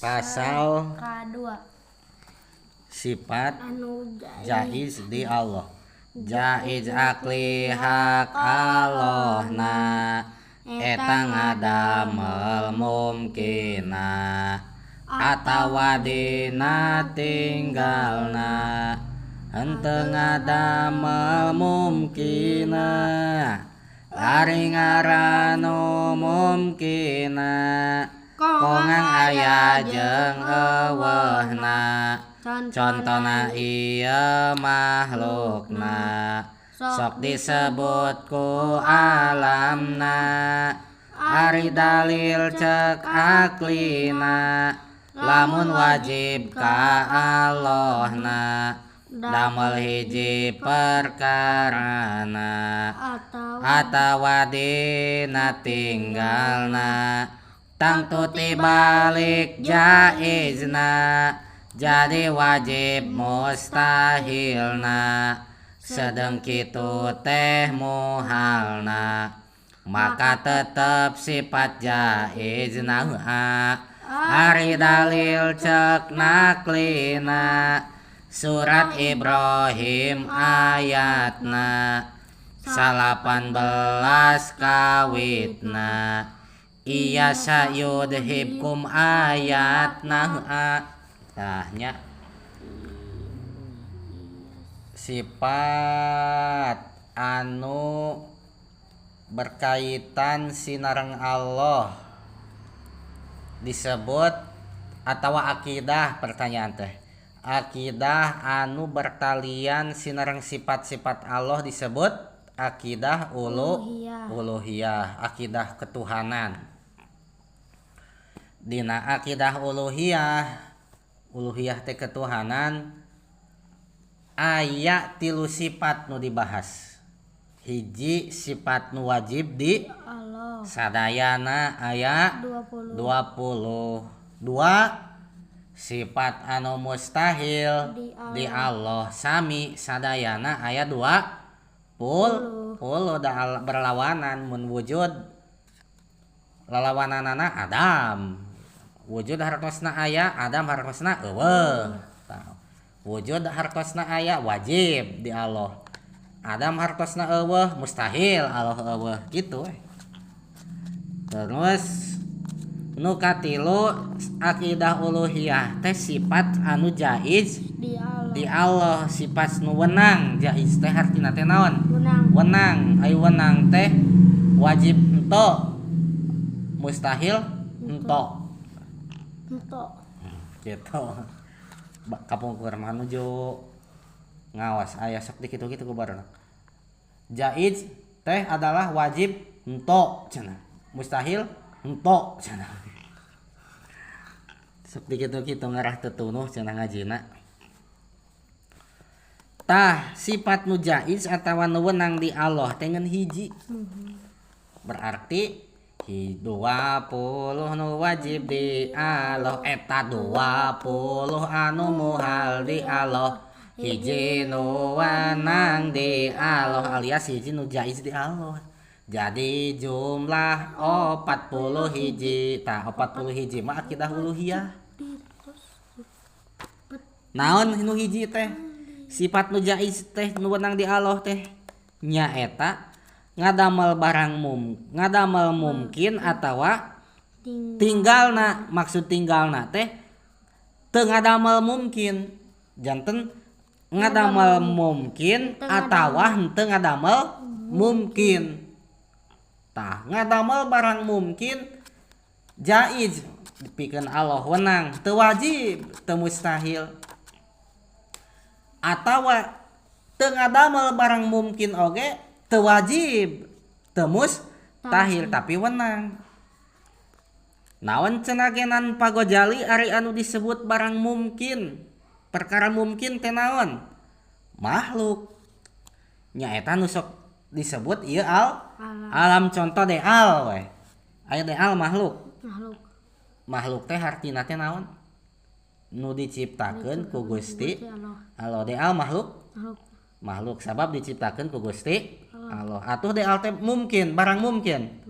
Pasal kedua sifat anu jaiz di Allah. Jaiz akli hak Allah na eta ngadamel mumkina atawa dina tinggalna henteu ngadamel mumkina ari ngaranna mumkina kongang aya jeung eueuhna contona ieu makhlukna sok disebut ku alamna ari dalil cek aklina lamun wajib ka Allahna damel hiji perkarana atawa dina tinggalna tangtu tibalik jaizna jadi wajib mustahilna sedeng kitu teh muhalna maka tetep sifat jaizna ari dalil cek naklina surat Ibrahim ayatna 18 kawitna iya sayudhibkum ayatna nya sifat anu berkaitan sinareng Allah disebut atau akidah pertanyaan teh akidah anu bertalian sinareng sifat-sifat Allah disebut akidah uluhiyah akidah ketuhanan. Dina akidah uluhiyah teh ketuhanan aya 3 sifat nu dibahas. Hiji sifat nu wajib di Allah sadayana aya 20. 2 sifat anu mustahil di Allah sami sadayana aya 20 da berlawanan mun wujud lalawananana Adam wujud hartosna aya Adam hartosna eueuh wujud hartosna aya wajib di Allah Adam hartosna eueuh mustahil Allah eueuh gitu terus nu katilu akidah uluhiyah teh sifat anu jaiz di Allah sifat nu wenang jaiz teh artina teh naon wenang ai wenang teh wajib ento mustahil ento gitu kapungkur manuju ngawas aya sok dikitu-kitu ku barudak jaiz teh adalah wajib ento cenah mustahil ento cenah sok dikitu-kitu ngarah tetunuh cenah ngajina tah sifat nu jaiz atawa nu wenang di Allah teh ngan hiji berarti 20 nu wajib di Allah eta 20 anu muhal di Allah hiji nu wenang di Allah alias hiji nu jaiz di Allah jadi jumlah 40 hiji tah 40 hiji mah akidah uluhiyah naon nu hiji teh sifat nu jaiz teh nu wenang di Allah teh nya eta ngadamel barang ngadamel mungkin atawa tinggalna maksud tinggalna teh teu ngadamel mungkin janten ngadamel mungkin atawa henteu ngadamel mungkin tah ngadamel barang mungkin jaiz dipikeun Allah wenang teu wajib teu mustahil atawa teu ngadamel barang mungkin oge teu wajib teu mustahil tapi wenang naon cenah Pak Ghazali ari anu disebut barang mungkin perkara mungkin teh naon makhluk nya eta nu sok disebut ieu alam contoh de al we aya de al makhluk teh artina teh naon nu diciptakeun ku Gusti Allah de al makhluk sabab diciptakeun ku Gusti Allah atuh de al teh mungkin barang mungkin